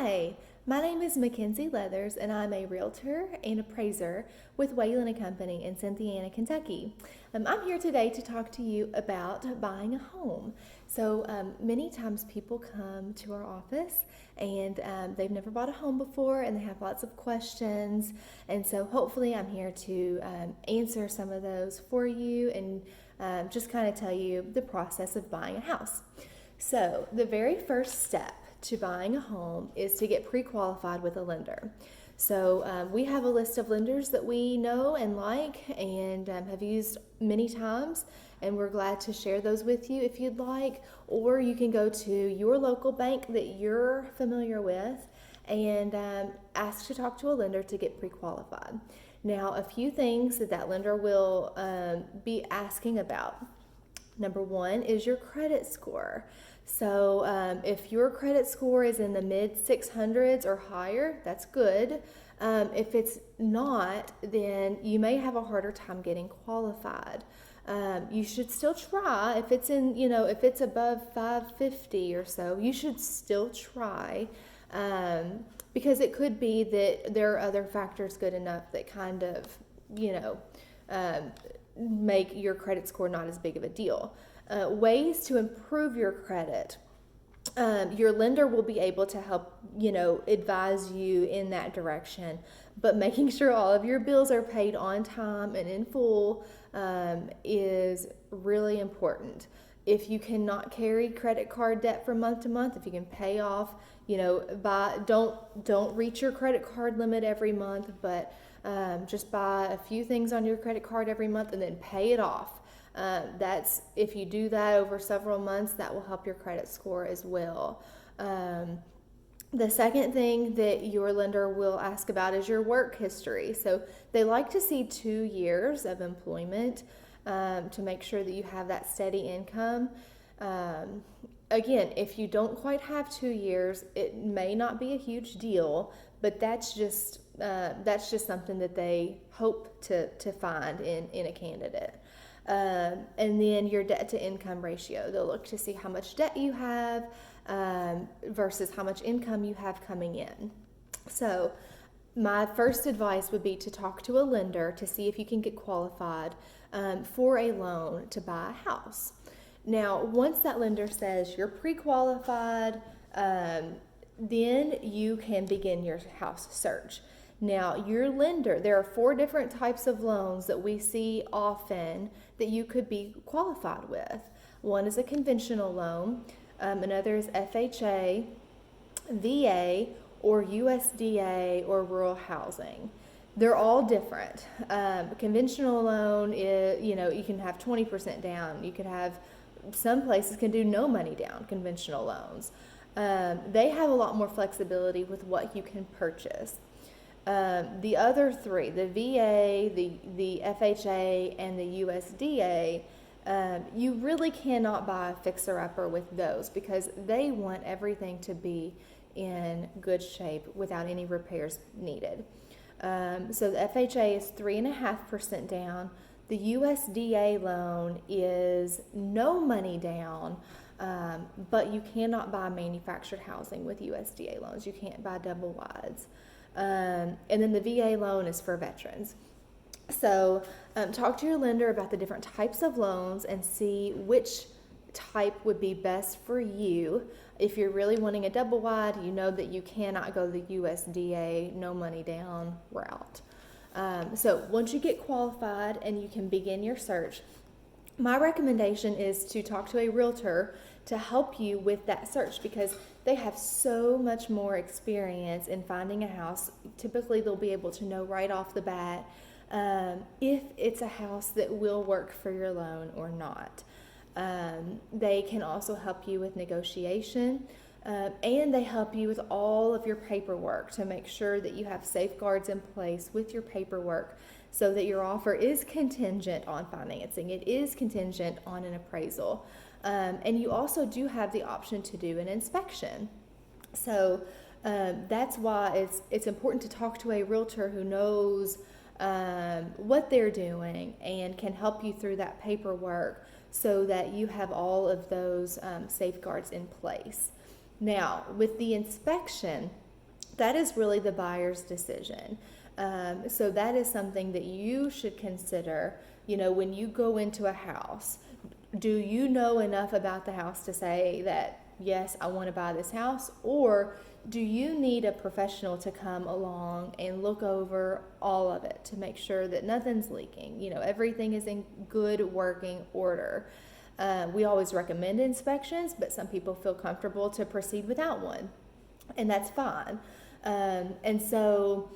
Hi, my name is Mackenzie Leathers, and I'm a Realtor and Appraiser with Wayland & Company in Cynthiana, Kentucky. I'm here today to talk to you about buying a home. So many times people come to our office and they've never bought a home before and they have lots of questions. And so hopefully I'm here to answer some of those for you and just kind of tell you the process of buying a house. So the very first step to buying a home is to get pre-qualified with a lender. So we have a list of lenders that we know and like and have used many times, and we're glad to share those with you if you'd like, or you can go to your local bank that you're familiar with and ask to talk to a lender to get pre-qualified. Now, a few things that lender will be asking about. Number one is your credit score. So if your credit score is in the mid 600s or higher, that's good. If it's not, then you may have a harder time getting qualified. You should still try. If it's if it's above 550 or so, you should still try. Because it could be that there are other factors good enough that kind of, make your credit score not as big of a deal. Ways to improve your credit. Your lender will be able to help, advise you in that direction, but making sure all of your bills are paid on time and in full is really important. If you cannot carry credit card debt from month to month, if you can pay off, don't reach your credit card limit every month, but just buy a few things on your credit card every month and then pay it off. If you do that over several months, that will help your credit score as well. The second thing that your lender will ask about is your work history. So they like to see 2 years of employment to make sure that you have that steady income. Again, if you don't quite have 2 years, it may not be a huge deal, but that's just something that they hope to find in a candidate. And then your debt to income ratio. They'll look to see how much debt you have versus how much income you have coming in. So my first advice would be to talk to a lender to see if you can get qualified for a loan to buy a house. Now, once that lender says you're pre-qualified, then you can begin your house search. Now, your lender, there are 4 different types of loans that we see often that you could be qualified with. One is a conventional loan, another is FHA, VA, or USDA, or rural housing. They're all different. Conventional loan is, you can have 20% down. You could have, some places can do no money down, conventional loans. They have a lot more flexibility with what you can purchase. The other 3, the VA, the FHA, and the USDA, you really cannot buy a fixer-upper with those because they want everything to be in good shape without any repairs needed. So the FHA is 3.5% down. The USDA loan is no money down, but you cannot buy manufactured housing with USDA loans. You can't buy double wides. And then the VA loan is for veterans. So talk to your lender about the different types of loans and see which type would be best for you. If you're really wanting a double wide, you know that you cannot go the USDA no money down route. So once you get qualified and you can begin your search, my recommendation is to talk to a realtor to help you with that search because they have so much more experience in finding a house. Typically, they'll be able to know right off the bat if it's a house that will work for your loan or not. They can also help you with negotiation, and they help you with all of your paperwork to make sure that you have safeguards in place with your paperwork so that your offer is contingent on financing. It is contingent on an appraisal. And you also do have the option to do an inspection. So that's why it's important to talk to a realtor who knows what they're doing and can help you through that paperwork so that you have all of those safeguards in place. Now, with the inspection, that is really the buyer's decision. So that is something that you should consider, when you go into a house. Do you know enough about the house to say that, yes, I want to buy this house? Or do you need a professional to come along and look over all of it to make sure that nothing's leaking? Everything is in good working order. We always recommend inspections, but some people feel comfortable to proceed without one, and that's fine. And so,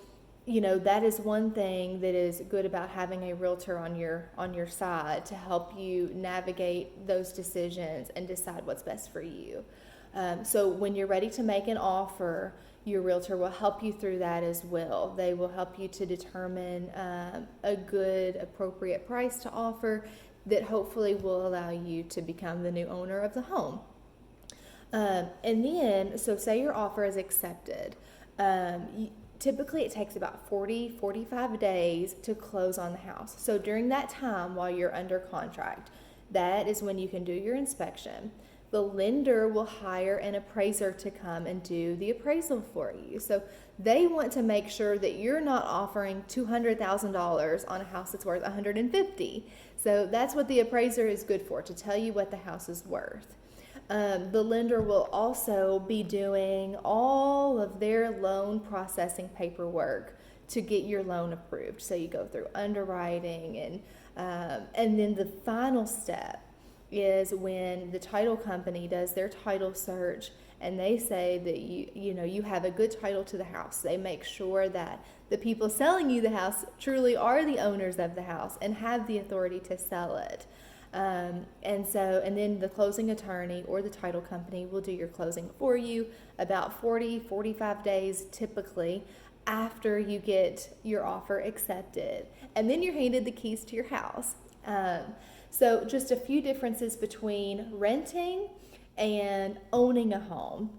that is one thing that is good about having a realtor on your side to help you navigate those decisions and decide what's best for you. So when you're ready to make an offer, your realtor will help you through that as well. They will help you to determine a good, appropriate price to offer that hopefully will allow you to become the new owner of the home. And then, so say your offer is accepted. Typically it takes about 45 days to close on the house. So during that time while you're under contract, that is when you can do your inspection. The lender will hire an appraiser to come and do the appraisal for you. So they want to make sure that you're not offering $200,000 on a house that's worth $150,000. So that's what the appraiser is good for, to tell you what the house is worth. The lender will also be doing all of their loan processing paperwork to get your loan approved. So you go through underwriting, and then the final step is when the title company does their title search and they say that you have a good title to the house. They make sure that the people selling you the house truly are the owners of the house and have the authority to sell it. And then the closing attorney or the title company will do your closing for you about 45 days typically after you get your offer accepted. And then you're handed the keys to your house. So just a few differences between renting and owning a home,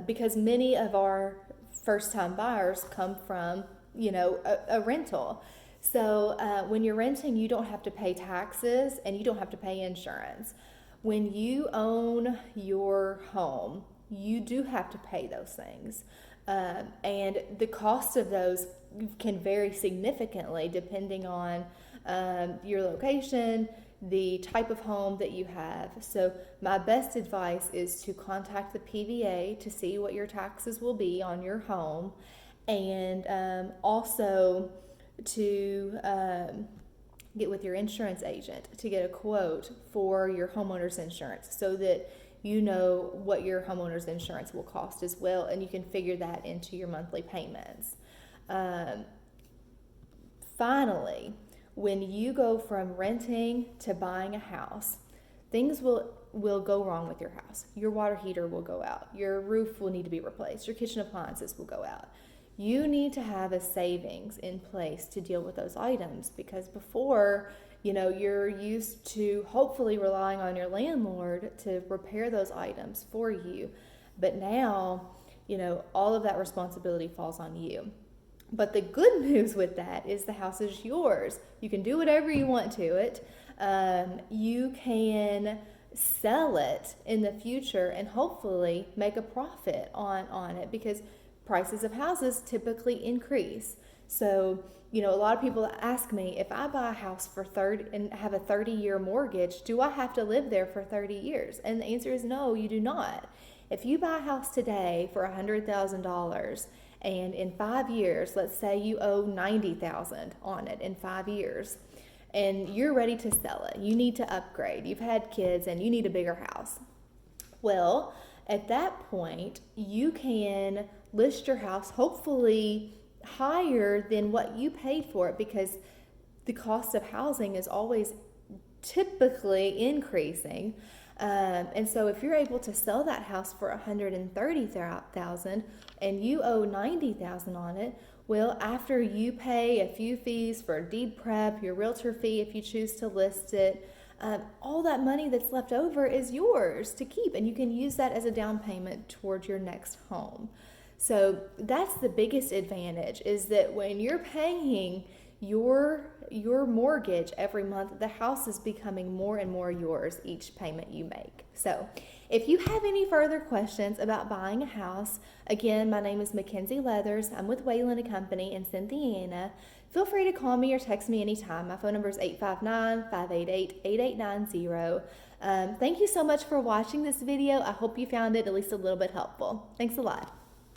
because many of our first-time buyers come from, a rental. So when you're renting, you don't have to pay taxes and you don't have to pay insurance. When you own your home, you do have to pay those things. And the cost of those can vary significantly depending on your location, the type of home that you have. So my best advice is to contact the PVA to see what your taxes will be on your home, and also to get with your insurance agent to get a quote for your homeowner's insurance so that you know what your homeowner's insurance will cost as well, and you can figure that into your monthly payments. Finally, when you go from renting to buying a house, things will go wrong with your house. Your water heater will go out. Your roof will need to be replaced. Your kitchen appliances will go out. You need to have a savings in place to deal with those items, because before, you're used to hopefully relying on your landlord to repair those items for you. But now, all of that responsibility falls on you. But the good news with that is the house is yours. You can do whatever you want to it. You can sell it in the future and hopefully make a profit on it, because prices of houses typically increase. So, a lot of people ask me, if I buy a house for 30 and have a 30-year mortgage, do I have to live there for 30 years? And the answer is no, you do not. If you buy a house today for $100,000 and in 5 years, let's say you owe $90,000 on it in 5 years, and you're ready to sell it, you need to upgrade, you've had kids and you need a bigger house. Well, at that point, you can list your house hopefully higher than what you paid for it, because the cost of housing is always typically increasing. And so if you're able to sell that house for $130,000 and you owe $90,000 on it, well, after you pay a few fees for deed prep, your realtor fee if you choose to list it, all that money that's left over is yours to keep, and you can use that as a down payment towards your next home. So that's the biggest advantage, is that when you're paying your mortgage every month, the house is becoming more and more yours each payment you make. So If you have any further questions about buying a house, again, my name is Mackenzie Leathers. I'm with Wayland & Company in Cynthiana. Feel free to call me or text me anytime. My phone number is 859-588-8890. Thank you so much for watching this video. I hope you found it at least a little bit helpful. Thanks a lot.